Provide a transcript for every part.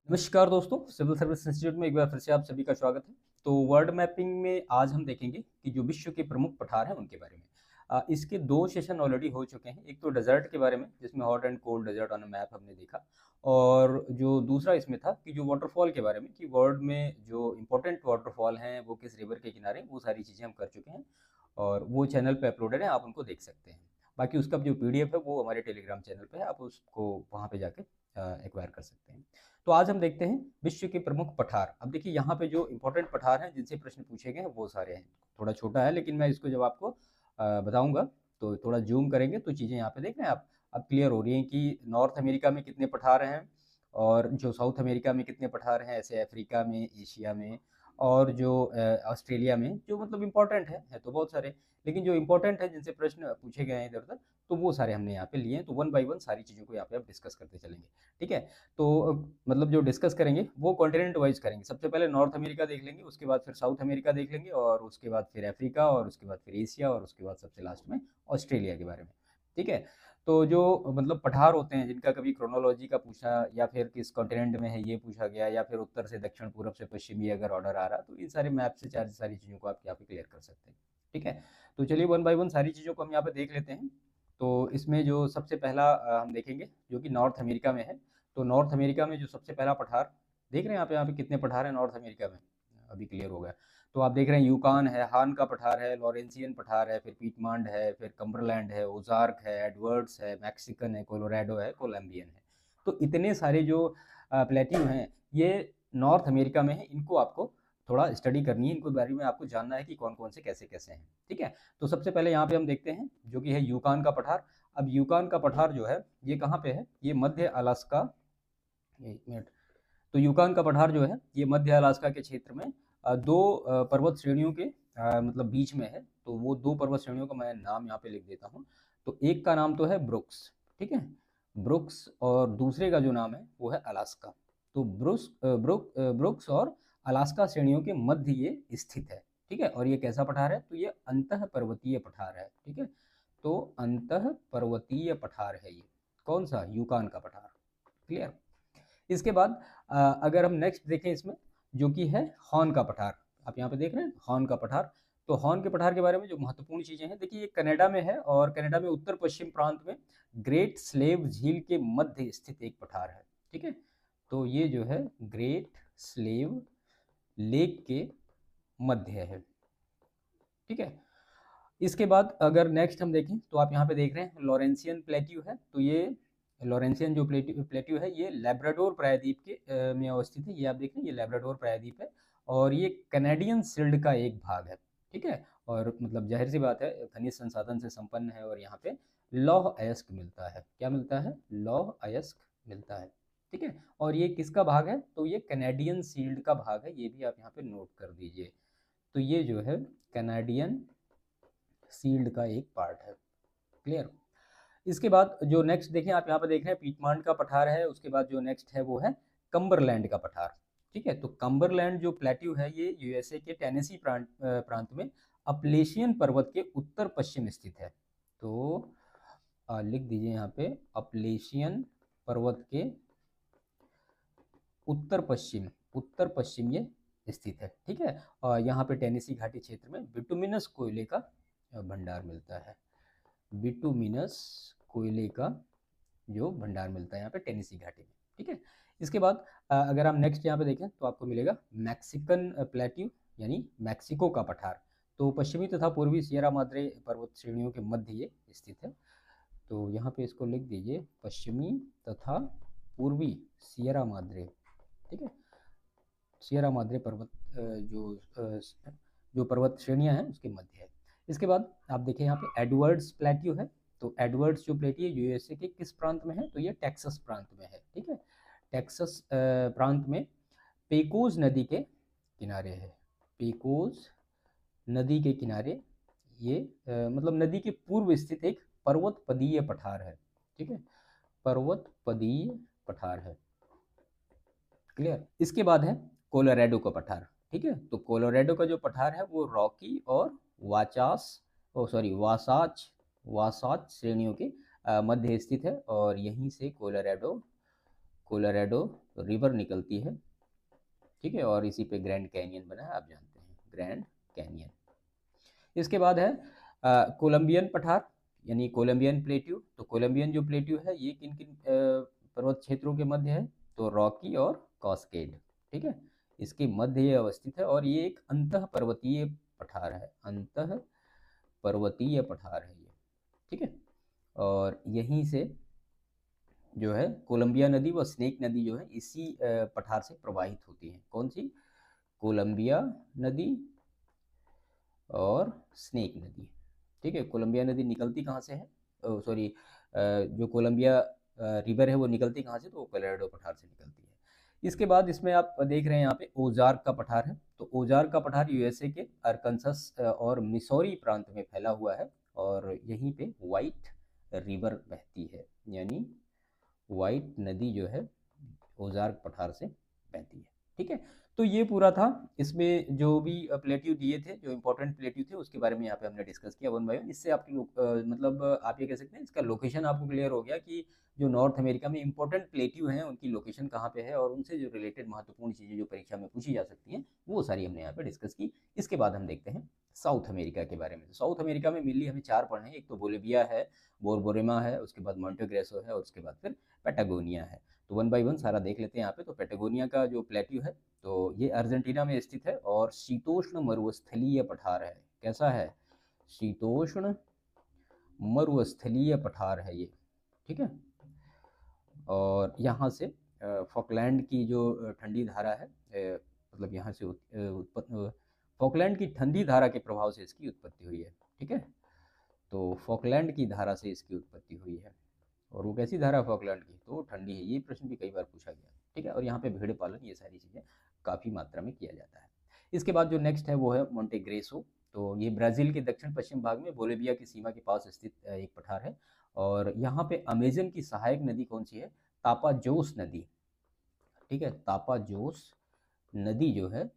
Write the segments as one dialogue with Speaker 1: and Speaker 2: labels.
Speaker 1: नमस्कार दोस्तों, civil service institute में एक बार फिर से आप सभी का स्वागत है। तो वर्ल्ड मैपिंग में आज हम देखेंगे कि जो विश्व के प्रमुख पठार हैं उनके बारे में। इसके दो सेशन ऑलरेडी हो चुके हैं। एक तो डेजर्ट के बारे में जिसमें hot and cold desert on a map हमने देखा, और जो दूसरा इसमें था कि जो वाटरफॉल के बारे में कि वर्ल्ड में जो इम्पोर्टेंट वाटरफॉल हैं वो किस रिवर के किनारे, वो सारी चीज़ें हम कर चुके हैं और वो चैनल पे अपलोडेड है, आप उनको देख सकते हैं। बाकी उसका जो पीडीएफ है वो हमारे टेलीग्राम चैनल पे है, आप उसको वहाँ पे जाके एक्वायर कर सकते हैं। तो आज हम देखते हैं विश्व के प्रमुख पठार। अब देखिए यहाँ पे जो इंपॉर्टेंट पठार हैं जिनसे प्रश्न पूछे गए हैं वो सारे हैं। थोड़ा छोटा है लेकिन मैं इसको जब आपको बताऊंगा तो थोड़ा जूम करेंगे तो चीज़ें यहाँ पे देख रहे हैं आप, अब क्लियर हो रही हैं कि नॉर्थ अमेरिका में कितने पठार हैं और जो साउथ अमेरिका में कितने पठार हैं, ऐसे अफ्रीका में, एशिया में, और जो ऑस्ट्रेलिया में, जो मतलब इम्पोर्टेंट है तो बहुत सारे, लेकिन जो इम्पोर्टेंट है जिनसे प्रश्न पूछे गए हैं इधर उधर, तो वो सारे हमने यहाँ पे लिए हैं। तो वन बाय वन सारी चीज़ों को यहाँ पे आप डिस्कस करते चलेंगे। ठीक है। तो मतलब जो डिस्कस करेंगे वो कॉन्टिनेंट वाइज करेंगे। सबसे पहले नॉर्थ अमेरिका देख लेंगे, उसके बाद फिर साउथ अमेरिका देख लेंगे, और उसके बाद फिर अफ्रीका, और उसके बाद फिर एशिया, और उसके बाद सबसे लास्ट में ऑस्ट्रेलिया के बारे में। ठीक है। तो जो मतलब पठार होते हैं जिनका कभी क्रोनोलॉजी का पूछा, या फिर किस कॉन्टिनेंट में है ये पूछा गया, या फिर उत्तर से दक्षिण, पूर्व से पश्चिमी अगर ऑर्डर आ रहा, तो इन सारे मैप से चार सारी चीज़ों को आप यहाँ पे क्लियर कर सकते हैं। ठीक है। तो चलिए वन बाय वन सारी चीज़ों को हम यहाँ पे देख लेते हैं। तो इसमें जो सबसे पहला हम देखेंगे जो कि नॉर्थ अमेरिका में है। तो नॉर्थ अमेरिका में जो सबसे पहला पठार देख रहे हैं यहाँ पे कितने पठार हैं नॉर्थ अमेरिका में, अभी क्लियर हो गया। तो आप देख रहे हैं यूकान है, हान का पठार है, लॉरेंसियन पठार है, फिर पीटमांड है, फिर कम्बरलैंड है, ओजार्क है, एडवर्ड्स है, मैक्सिकन है, कोलोराडो है, कोलम्बियन है। तो इतने सारे जो प्लेट्यू हैं ये नॉर्थ अमेरिका में है। इनको आपको थोड़ा स्टडी करनी है, इनको बारे में आपको जानना है कि कौन कौन से कैसे कैसे हैं। ठीक है। तो सबसे पहले यहाँ पे हम देखते हैं जो कि है यूकान का पठार। अब यूकान का पठार जो है ये कहाँ पे है, ये मध्य अलास्का, एक मिनट। तो यूकान का पठार जो है ये मध्य अलास्का के क्षेत्र में दो पर्वत श्रेणियों के मतलब बीच में है। तो वो दो पर्वत श्रेणियों का मैं नाम यहाँ पे लिख देता हूँ। तो एक का नाम तो है ब्रुक्स, ठीक है, ब्रुक्स, और दूसरे का जो नाम है वो है अलास्का। तो ब्रुक्स और अलास्का श्रेणियों के मध्य ये स्थित है। ठीक है। और ये कैसा पठार है, तो ये अंतः पर्वतीय पठार है। ठीक है। तो अंतः पर्वतीय पठार है ये, कौन सा, यूकान का पठार। क्लियर। इसके बाद अगर हम नेक्स्ट देखें इसमें जो कि है हॉर्न का पठार। आप यहाँ पे देख रहे हैं हॉर्न का पठार। तो हॉर्न के पठार के बारे में जो महत्वपूर्ण चीजें हैं, देखिए ये कनाडा में है, और कनाडा में उत्तर पश्चिम प्रांत में ग्रेट स्लेव झील के मध्य स्थित एक पठार है। ठीक है। तो ये जो है ग्रेट स्लेव लेक के मध्य है। ठीक है। इसके बाद अगर नेक्स्ट हम देखें तो आप यहाँ पे देख रहे हैं लॉरेंसियन प्लेट्यू है। तो ये लॉरेंसियन जो प्लेट्यू है ये लेब्राडोर प्रायद्वीप के में अवस्थित है। ये आप देख रहे हैं ये लेब्राडोर प्रायद्वीप है, और ये कैनेडियन शिल्ड का एक भाग है। ठीक है। और मतलब जाहिर सी बात है खनिज संसाधन से संपन्न है, और यहाँ पे लौह अयस्क मिलता है। क्या मिलता है, लौह अयस्क मिलता है। ठीक है। और ये किसका भाग है, तो ये कैनेडियन शील्ड का भाग है, ये भी आप यहाँ पे नोट कर दीजिए। तो ये जो है कैनेडियन सील्ड का एक पार्ट है। क्लियर। इसके बाद जो नेक्स्ट देखें आप यहाँ पर देख रहे हैं पीटमांड का पठार है। उसके बाद जो नेक्स्ट है वो है कम्बरलैंड का पठार। ठीक है। तो कम्बरलैंड जो प्लेट्यू है ये यूएसए के टेनेसी प्रांत में अपलेशियन पर्वत के उत्तर पश्चिम स्थित है। तो लिख दीजिए यहाँ पे अपलेशियन पर्वत के उत्तर पश्चिम ये स्थित है। ठीक है। और यहाँ पे टेनेसी घाटी क्षेत्र में बिटुमिनस कोयले का भंडार मिलता है। बिटुमिनस कोयले का जो भंडार मिलता है यहाँ पे टेनेसी घाटी में। ठीक है। इसके बाद अगर हम नेक्स्ट यहाँ पे देखें तो आपको मिलेगा मैक्सिकन प्लेट्यू, यानी मैक्सिको का पठार। तो पश्चिमी तथा पूर्वी सियरा माद्रे पर्वत श्रेणियों के मध्य ये स्थित है। तो यहाँ पे इसको लिख दीजिए पश्चिमी तथा पूर्वी सियरा माद्रे। ठीक है। सियरा माद्रे पर्वत जो पर्वत श्रेणियां हैं उसके मध्य है। इसके बाद आप देखिए यहाँ पे एडवर्ड्स प्लेट्यू है। तो एडवर्ड्स जो प्लेट्यू है यूएसए के किस प्रांत में है, तो ये टेक्सास प्रांत में है। ठीक है। टेक्सास प्रांत में पेकोज नदी के किनारे है। पेकोज नदी के किनारे ये मतलब नदी के पूर्व स्थित एक पर्वतपदीय पठार है। ठीक है। पर्वतपदीय पठार है। क्लियर। इसके बाद है कोलोराडो का पठार। ठीक है। तो कोलोराडो का जो पठार है वो रॉकी और वाचास ओ सॉरी वासाच श्रेणियों के मध्य स्थित है, और यहीं से कोलोराडो कोलोराडो रिवर निकलती है, ठीक है, और इसी पे ग्रैंड कैनियन बना है, आप जानते हैं ग्रैंड कैनियन। इसके बाद है कोलंबियन पठार यानी कोलंबियन प्लेट्यू। तो कोलंबियन जो प्लेट्यू है ये किन किन पर्वत क्षेत्रों के मध्य है, तो रॉकी और कास्केड, ठीक है, इसके मध्य ये अवस्थित है और ये एक अंतः पर्वतीय पठार है, अंतः पर्वतीय पठार है ये, ठीक है। और यहीं से जो है कोलंबिया नदी व स्नेक नदी जो है इसी पठार से प्रवाहित होती है। कौन सी? कोलंबिया नदी और स्नेक नदी, ठीक है। कोलंबिया नदी निकलती कहाँ से है, सॉरी, जो कोलंबिया रिवर है वो निकलती कहाँ से, तो वो कोलोराडो पठार से निकलती है। इसके बाद इसमें आप देख रहे हैं यहाँ पे ओजार्क का पठार है। तो ओजार्क का पठार यूएसए के अरकानसास और मिसौरी प्रांत में फैला हुआ है और यहीं पे व्हाइट रिवर बहती है, यानी व्हाइट नदी जो है ओजार्क पठार से बहती है, ठीक है। तो ये पूरा था, इसमें जो भी प्लेट्यू दिए थे, जो इंपॉर्टेंट प्लेट्यू थे उसके बारे में यहाँ पे हमने डिस्कस किया वन बाय वन। इससे आपकी मतलब आप ये कह सकते हैं इसका लोकेशन आपको क्लियर हो गया कि जो नॉर्थ अमेरिका में इंपॉर्टेंट प्लेट्यू हैं उनकी लोकेशन कहाँ पे है और उनसे जो रिलेटेड महत्वपूर्ण चीज़ें जो परीक्षा में पूछी जा सकती हैं वो सारी हमने यहाँ पे डिस्कस की। इसके बाद हम देखते हैं साउथ अमेरिका के बारे में। तो साउथ अमेरिका में मेनली हमें 4 पढ़ने हैं, एक तो बोलिविया है, बोरबोरेमा है, उसके बाद मोंटेग्रेसो है और उसके बाद फिर पैटागोनिया है। तो वन बाय वन सारा देख लेते हैं यहाँ पे। तो पैटागोनिया का जो प्लेट्यू है तो ये अर्जेंटीना में स्थित है और शीतोष्ण मरुस्थलीय पठार है। कैसा है? शीतोष्ण मरुस्थलीय पठार है ये, ठीक है। और यहाँ से फॉकलैंड की जो ठंडी धारा है, मतलब यहाँ से फॉकलैंड की ठंडी धारा के प्रभाव से इसकी उत्पत्ति हुई है, ठीक है। तो फॉकलैंड की धारा से इसकी उत्पत्ति हुई है और वो कैसी धारा फॉकलैंड की, तो ठंडी है। ये प्रश्न भी कई बार पूछा गया, ठीक है। और यहाँ पे भेड़ पालन ये सारी चीज़ें काफ़ी मात्रा में किया जाता है। इसके बाद जो नेक्स्ट है वो है मोंटेग्रेसो। तो ये ब्राज़ील के दक्षिण पश्चिम भाग में बोलिविया की सीमा के पास स्थित एक पठार है और यहाँ पे अमेजन की सहायक नदी कौन सी है? तापाजोस नदी, ठीक है। तापाजोस नदी जो है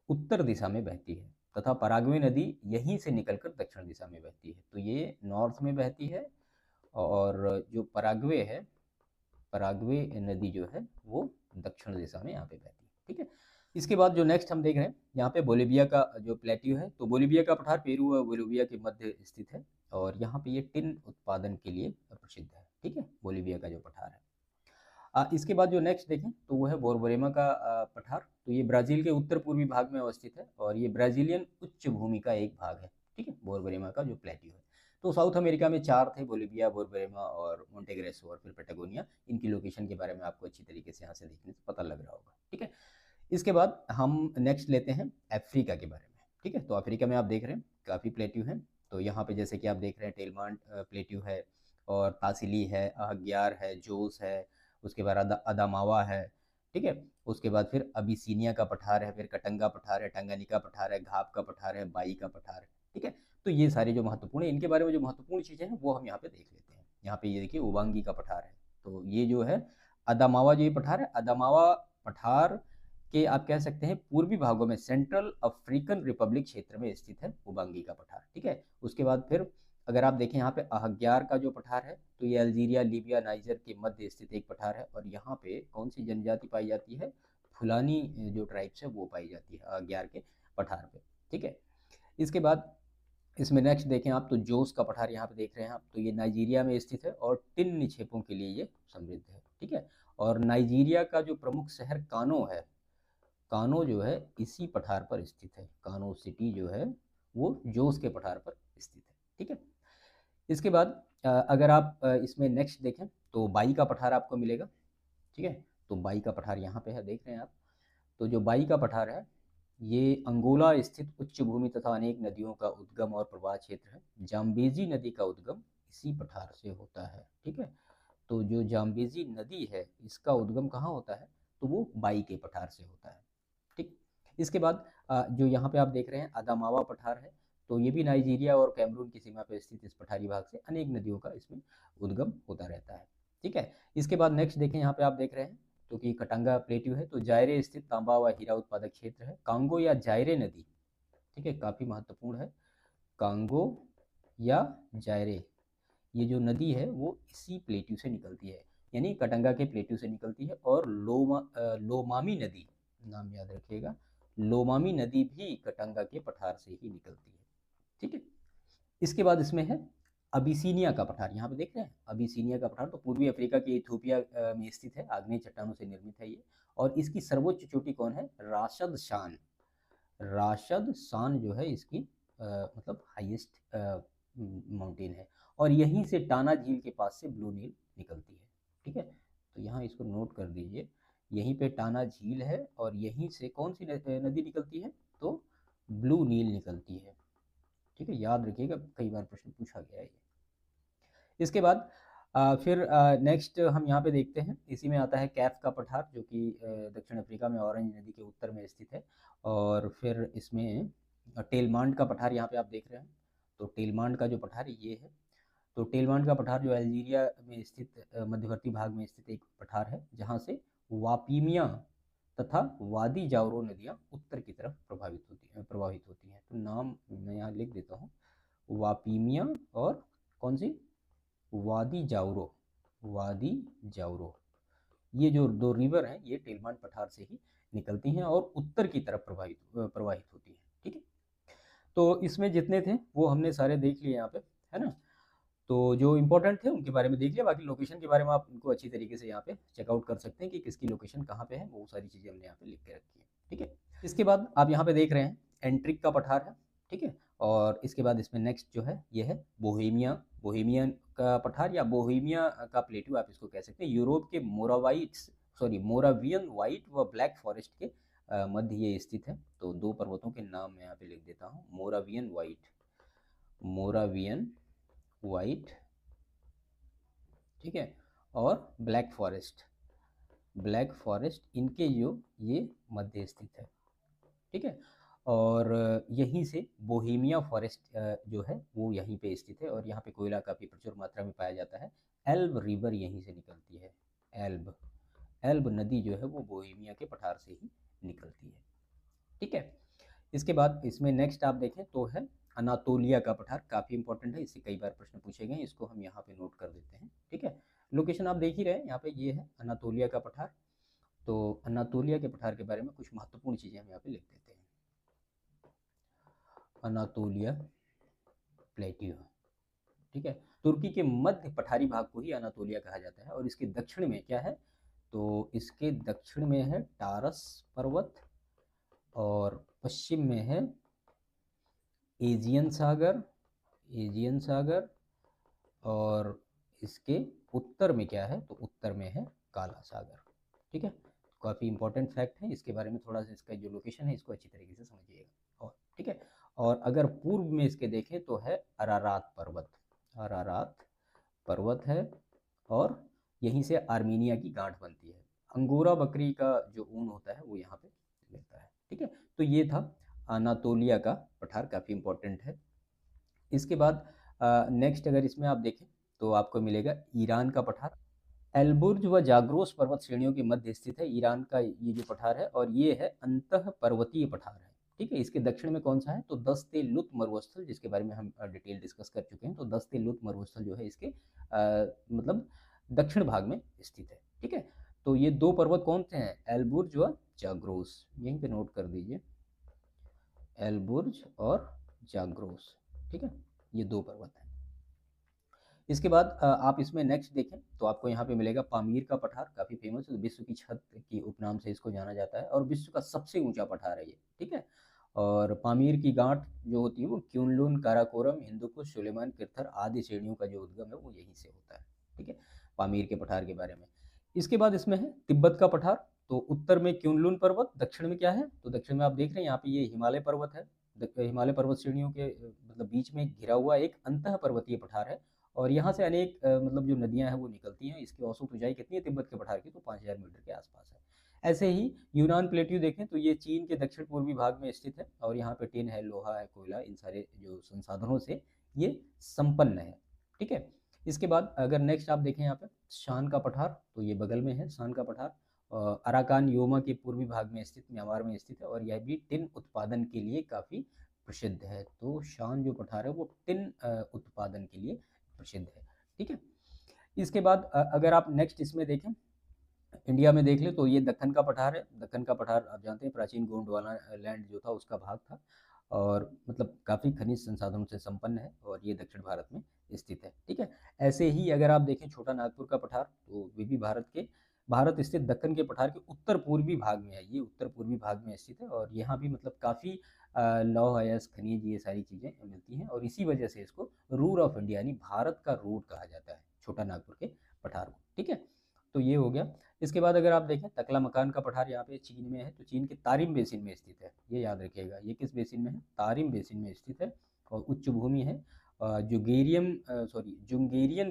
Speaker 1: उत्तर दिशा में बहती है तथा पराग्वे नदी यहीं से निकलकर दक्षिण दिशा में बहती है। तो ये नॉर्थ में बहती है और जो पराग्वे है, पराग्वे नदी जो है वो दक्षिण दिशा में यहाँ पे बहती है, ठीक है। इसके बाद जो नेक्स्ट हम देख रहे हैं यहाँ पे बोलिविया का जो प्लेट्यू है। तो बोलिविया का पठार पेरू और बोलिविया के मध्य स्थित है और यहाँ पे ये टिन उत्पादन के लिए प्रसिद्ध है, ठीक है, बोलिविया का जो पठार है। इसके बाद जो नेक्स्ट देखें तो वो है बोरबोरेमा का पठार। तो ये ब्राज़ील के उत्तर पूर्वी भाग में अवस्थित है और ये ब्राज़ीलियन उच्च भूमि का एक भाग है, ठीक है, बोरबोरेमा का जो प्लेट्यू है। तो साउथ अमेरिका में 4 थे, बोलिविया, बोरबोरेमा और मोंटेग्रेसो और फिर पैटागोनिया। इनकी लोकेशन के बारे में आपको अच्छी तरीके से यहाँ से देखने से पता लग रहा होगा, ठीक है। इसके बाद हम नेक्स्ट लेते हैं अफ्रीका के बारे में, ठीक है। तो अफ्रीका में आप देख रहे हैं काफ़ी प्लेट्यू हैं। तो यहाँ पे जैसे कि आप देख रहे हैं टेलमांट प्लेट्यू है और तासिली है, अहग्यार है, जोस है, उसके बाद अदामावा है, ठीक है। उसके बाद फिर अबिसीनिया का पठार है, फिर कटंगा पठार है, टंगानिका पठार है, घाप का पठार है, बाई का पठार है, ठीक है। तो ये सारे जो महत्वपूर्ण है, इनके बारे में जो महत्वपूर्ण चीज़ें हैं वो हम यहाँ पे देख लेते हैं। यहाँ पे ये देखिए उबांगी का पठार है। तो ये जो है अदामावा जो ये पठार है, अदामावा पठार के आप कह सकते हैं पूर्वी भागों में सेंट्रल अफ्रीकन रिपब्लिक क्षेत्र में स्थित है उबांगी का पठार, ठीक है। उसके बाद फिर अगर आप देखें यहाँ पे अहग्यार का जो पठार है तो ये अल्जीरिया, लीबिया, नाइजर के मध्य स्थित एक पठार है और यहाँ पे कौन सी जनजाति पाई जाती है? फुलानी जो ट्राइब्स है वो पाई जाती है अहग्यार के पठार पे, ठीक है। इसके बाद इसमें नेक्स्ट देखें आप तो जोस का पठार यहाँ पे देख रहे हैं आप। तो ये नाइजीरिया में स्थित है और टिन निक्षेपों के लिए ये समृद्ध है, ठीक है। और नाइजीरिया का जो प्रमुख शहर कानो है, कानो जो है इसी पठार पर स्थित है। कानो सिटी जो है वो जोस के पठार पर स्थित है, ठीक है। इसके बाद अगर आप इसमें नेक्स्ट देखें तो बाई का पठार आपको मिलेगा, ठीक है। तो बाई का पठार यहाँ पे है, देख रहे हैं आप। तो जो बाई का पठार है ये अंगोला स्थित उच्च भूमि तथा अनेक नदियों का उद्गम और प्रवाह क्षेत्र है। जाम्बेजी नदी का उद्गम इसी पठार से होता है, ठीक है। तो जो जाम्बेजी नदी है इसका उद्गम कहाँ होता है? तो वो बाई के पठार से होता है, ठीक। इसके बाद जो यहाँ पे आप देख रहे हैं अदामावा पठार है। तो ये भी नाइजीरिया और कैमरून की सीमा पर स्थित इस पठारी भाग से अनेक नदियों का इसमें उद्गम होता रहता है, ठीक है। इसके बाद नेक्स्ट देखें यहाँ पे आप देख रहे हैं तो कि कटंगा प्लेट्यू है। तो जायरे स्थित तांबा व हीरा उत्पादक क्षेत्र है। कांगो या जायरे नदी, ठीक है, काफ़ी महत्वपूर्ण है। कांगो या जायरे ये जो नदी है वो इसी प्लेट्यू से निकलती है। यानी कटंगा के प्लेट्यू से निकलती है। और लोमामी नदी, नाम याद रखिएगा, लोमामी नदी भी कटंगा के पठार से ही निकलती है। ठीक है, इसके बाद इसमें है अबिसीनिया का पठार। यहाँ पे देख रहे हैं अबिसीनिया का पठार, तो पूर्वी अफ्रीका के इथियोपिया में स्थित है, आग्नेय चट्टानों से निर्मित है ये। और इसकी सर्वोच्च चोटी कौन है? राशद शान। राशद शान जो है इसकी मतलब हाईएस्ट माउंटेन है। और यहीं से टाना झील के पास से ब्लू नील निकलती है। ठीक है, तो यहाँ इसको नोट कर दीजिए, यहीं पे टाना झील है और यहीं से कौन सी नदी निकलती है? तो ब्लू नील निकलती है। ठीक है, याद रखिएगा, कई बार प्रश्न पूछा गया है ये। इसके बाद फिर नेक्स्ट हम यहाँ पे देखते हैं, इसी में आता है कैफ का पठार, जो कि दक्षिण अफ्रीका में ऑरेंज नदी के उत्तर में स्थित है। और फिर इसमें टेलमांड का पठार यहाँ पे आप देख रहे हैं, तो टेलमांड का जो पठार है ये है। तो टेलमांड का पठार जो अल्जीरिया में स्थित मध्यवर्ती भाग में स्थित एक पठार है, जहाँ से वापीमिया तथा वादी जावरो नदियाँ उत्तर की तरफ प्रवाहित होती हैं। तो नाम मैं यहाँ लिख देता हूँ, वापीमिया और कौन सी? वादी जावरो। वादी जावरो, ये जो दो रिवर हैं ये टेलमांड पठार से ही निकलती हैं और उत्तर की तरफ प्रवाहित होती हैं। ठीक है, तो इसमें जितने थे वो हमने सारे देख लिए यहाँ पे, है ना। तो जो इंपॉर्टेंट थे उनके बारे में देख लिया, बाकी लोकेशन के बारे में आप उनको अच्छी तरीके से यहाँ पे चेकआउट कर सकते हैं कि किसकी लोकेशन कहाँ पे है, वो सारी चीज़ें हमने यहाँ पे लिख के रखी है। ठीक है, इसके बाद आप यहाँ पे देख रहे हैं एंट्रिक का पठार है। ठीक है, और इसके बाद इसमें नेक्स्ट जो है ये है बोहेमियन का पठार या बोहेमिया का प्लेट्यू आप इसको कह सकते हैं। यूरोप के मोरावियन वाइट व ब्लैक फॉरेस्ट के मध्य ये स्थित है। तो दो पर्वतों के नाम मैं यहाँ पे लिख देता हूँ, मोरावियन वाइट, ठीक है, और ब्लैक फॉरेस्ट इनके जो ये मध्य स्थित है। ठीक है, और यहीं से बोहेमिया फॉरेस्ट जो है वो यहीं पे स्थित है और यहाँ पे कोयला काफ़ी प्रचुर मात्रा में पाया जाता है। एल्ब रिवर यहीं से निकलती है, एल्ब नदी जो है वो बोहेमिया के पठार से ही निकलती है। ठीक है, इसके बाद इसमें नेक्स्ट आप देखें तो है अनातोलिया का पठार, काफ़ी इंपॉर्टेंट है, इससे कई बार प्रश्न पूछे गए, इसको हम यहाँ पे नोट कर देते हैं। ठीक है, लोकेशन आप देख ही रहे हैं, यहाँ पे ये है अनातोलिया का पठार। तो अनातोलिया के पठार के बारे में कुछ महत्वपूर्ण चीज़ें हम यहाँ पे लिख देते हैं। अनातोलिया प्लेट्यू, ठीक है, तुर्की के मध्य पठारी भाग को ही अनातोलिया कहा जाता है। और इसके दक्षिण में क्या है? तो इसके दक्षिण में है टारस पर्वत और पश्चिम में है एजियन सागर और इसके उत्तर में क्या है? तो उत्तर में है काला सागर। ठीक है, काफ़ी इंपॉर्टेंट फैक्ट है, इसके बारे में थोड़ा सा इसका जो लोकेशन है इसको अच्छी तरीके से समझिएगा। और ठीक है, और अगर पूर्व में इसके देखें तो है अरारात पर्वत है और यहीं से आर्मीनिया की गांठ बनती है। अंगोरा बकरी का जो ऊन होता है वो यहाँ पे मिलता है। ठीक है, तो ये था अनातोलिया का पठार, काफ़ी इंपॉर्टेंट है। इसके बाद नेक्स्ट अगर इसमें आप देखें तो आपको मिलेगा ईरान का पठार। एल्बुर्ज व जाग्रोस पर्वत श्रेणियों के मध्य स्थित है ईरान का ये जो पठार है, और ये है अंतः पर्वतीय पठार है। ठीक है, इसके दक्षिण में कौन सा है? तो दस्ते लुत मरुस्थल, जिसके बारे में हम डिटेल डिस्कस कर चुके हैं। तो दस्ते लुत मरुस्थल जो है इसके मतलब दक्षिण भाग में स्थित है। ठीक है, तो ये दो पर्वत कौन से हैं? एल्बुर्ज व जाग्रोस, यहीं पे नोट कर दीजिए, एल्बुर्ज और जाग्रोस। ठीक है, ये दो पर्वत हैं। इसके बाद आप इसमें नेक्स्ट देखें तो आपको यहाँ पे मिलेगा पामीर का पठार, काफ़ी फेमस है, विश्व की छत की उपनाम से इसको जाना जाता है और विश्व का सबसे ऊंचा पठार है ये। ठीक है, और पामीर की गांठ जो होती है वो क्यूनलुन, काराकोरम, हिंदुकुश, सुलेमान, किरथर आदि श्रेणियों का जो उद्गम है वो यहीं से होता है। ठीक है, पामीर के पठार के बारे में। इसके बाद इसमें है तिब्बत का पठार। तो उत्तर में क्यूनलुन पर्वत, दक्षिण में क्या है? तो दक्षिण में आप देख रहे हैं यहाँ पे ये हिमालय पर्वत है। हिमालय पर्वत श्रेणियों के मतलब बीच में घिरा हुआ एक अंतः पर्वतीय पठार है और यहाँ से अनेक मतलब जो नदियाँ हैं वो निकलती हैं। इसकी औसत ऊंचाई कितनी है तिब्बत के पठार की? तो 5000 मीटर के आसपास है। ऐसे ही यूनान प्लेट्यू देखें तो ये चीन के दक्षिण पूर्वी भाग में स्थित है और यहाँ पे टिन है, लोहा है, कोयला, इन सारे जो संसाधनों से ये संपन्न है। ठीक है, इसके बाद अगर नेक्स्ट आप देखें यहाँ पे शान का पठार, तो ये बगल में है शान का पठार। अराकान योमा के पूर्वी भाग में स्थित, म्यांमार में स्थित है और यह भी टिन उत्पादन के लिए काफ़ी प्रसिद्ध है। तो शान जो पठार है वो टिन उत्पादन के लिए प्रसिद्ध है। ठीक है, इसके बाद अगर आप नेक्स्ट इसमें देखें, इंडिया में देख ले तो ये दक्कन का पठार है। दक्कन का पठार आप जानते हैं प्राचीन गोंडवाना लैंड जो था उसका भाग था, और मतलब काफ़ी खनिज संसाधनों से संपन्न है, और ये दक्षिण भारत में स्थित है। ठीक है, ऐसे ही अगर आप देखें छोटा नागपुर का पठार, तो वे भी भारत स्थित दक्कन के पठार के उत्तर पूर्वी भाग में है। ये उत्तर पूर्वी भाग में स्थित है, और यहाँ भी मतलब काफ़ी लौह अयस्क खनिज ये सारी चीज़ें मिलती हैं, और इसी वजह से इसको रूर ऑफ इंडिया यानी भारत का रूर कहा जाता है छोटा नागपुर के पठार को। ठीक है, तो ये हो गया। इसके बाद अगर आप देखें तकला मकान का पठार यहाँ पे चीन में है, तो चीन के तारिम बेसिन में स्थित है। ये याद रखिएगा, ये किस बेसिन में है? तारिम बेसिन में स्थित है, और उच्च भूमि है। जुंगेरियन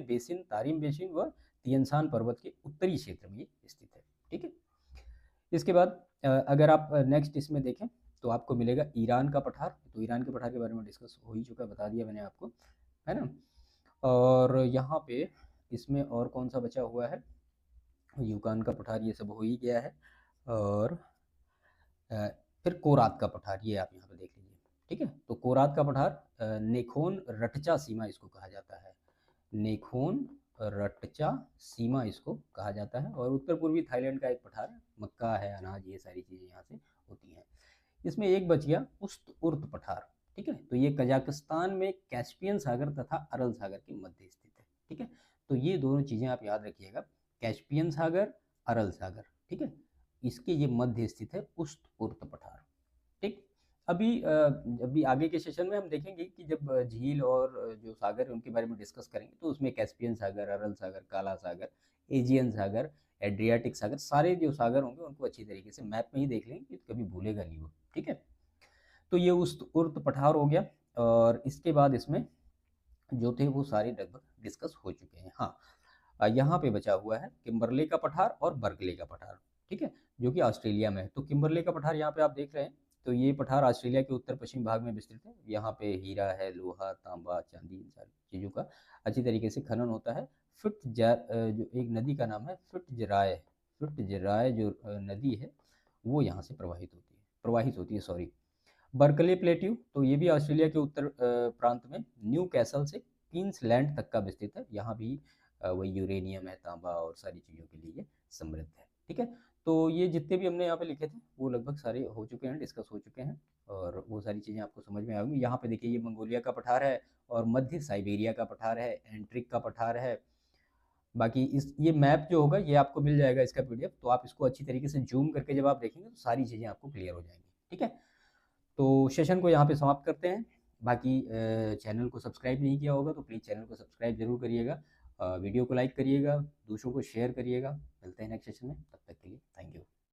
Speaker 1: बेसिन, तारिम बेसिन व तियनसान पर्वत के उत्तरी क्षेत्र में ये स्थित है। ठीक है, इसके बाद अगर आप नेक्स्ट इसमें देखें तो आपको मिलेगा ईरान का पठार। तो ईरान के पठार के बारे में डिस्कस हो ही चुका है, बता दिया मैंने आपको, है ना। और यहाँ पे इसमें और कौन सा बचा हुआ है? यूकान का पठार, ये सब हो ही गया है। और फिर कोरात का पठार, ये आप यहाँ पे देख लीजिए। ठीक है, तो कोरात का पठार नेखोन रटचा सीमा इसको कहा जाता है। नेखोन रटचा सीमा इसको कहा जाता है, और उत्तर पूर्वी थाईलैंड का एक पठार है। मक्का है, अनाज, ये सारी चीज़ें यहाँ से होती हैं। इसमें एक बच गया उस्त उर्त पठार। ठीक है, तो ये कजाकिस्तान में कैस्पियन सागर तथा अरल सागर के मध्य स्थित है। ठीक है, तो ये दोनों चीज़ें आप याद रखिएगा, कैस्पियन सागर, अरल सागर। ठीक है, इसके ये मध्य स्थित है उस्त उर्त पठार। ठीक, अभी आगे के सेशन में हम देखेंगे कि जब झील और जो सागर है उनके बारे में डिस्कस करेंगे, तो उसमें कैस्पियन सागर, अरल सागर, काला सागर, एजियन सागर, एड्रियाटिक सागर, सारे जो सागर होंगे उनको अच्छी तरीके से मैप में ही देख लेंगे, कभी भूलेगा नहीं वो। ठीक है, तो ये उर्त पठार हो गया, और इसके बाद इसमें जो थे वो सारे लगभग डिस्कस हो चुके हैं। हाँ, यहाँ पे बचा हुआ है किम्बरले का पठार और बर्कले का पठार। ठीक है, जो कि ऑस्ट्रेलिया में है। तो किम्बरले का पठार यहाँ पे आप देख रहे हैं, तो ये पठार ऑस्ट्रेलिया के उत्तर पश्चिम भाग में विस्तृत है। यहाँ पे हीरा है, लोहा, तांबा, चांदी, इन सारी चीज़ों का अच्छी तरीके से खनन होता है। जो एक नदी का नाम है फिट्जराय जो नदी है वो यहाँ से प्रवाहित होती है, सॉरी। बर्कले प्लेट्यू, तो ये भी ऑस्ट्रेलिया के उत्तर प्रांत में न्यू कैसल से क्वींसलैंड तक का विस्तृत है। यहाँ भी वही यूरेनियम है, तांबा और सारी चीज़ों के लिए समृद्ध है। ठीक है, तो ये जितने भी हमने यहाँ पे लिखे थे वो लगभग सारे हो चुके हैं, डिस्कस हो चुके हैं, और वो सारी चीज़ें आपको समझ में आएंगी। यहाँ पे देखिए, ये मंगोलिया का पठार है, और मध्य साइबेरिया का पठार है, एंट्रिक का पठार है। बाकी ये मैप जो होगा ये आपको मिल जाएगा इसका पीडीएफ, तो आप इसको अच्छी तरीके से जूम करके जब आप देखेंगे तो सारी चीज़ें आपको क्लियर हो जाएंगी। ठीक है, तो सेशन को यहाँ पे समाप्त करते हैं। बाकी चैनल को सब्सक्राइब नहीं किया होगा तो प्लीज़ चैनल को सब्सक्राइब जरूर करिएगा, वीडियो को लाइक करिएगा, दूसरों को शेयर करिएगा। मिलते हैं नेक्स्ट सेशन में, तब तक के लिए थैंक यू।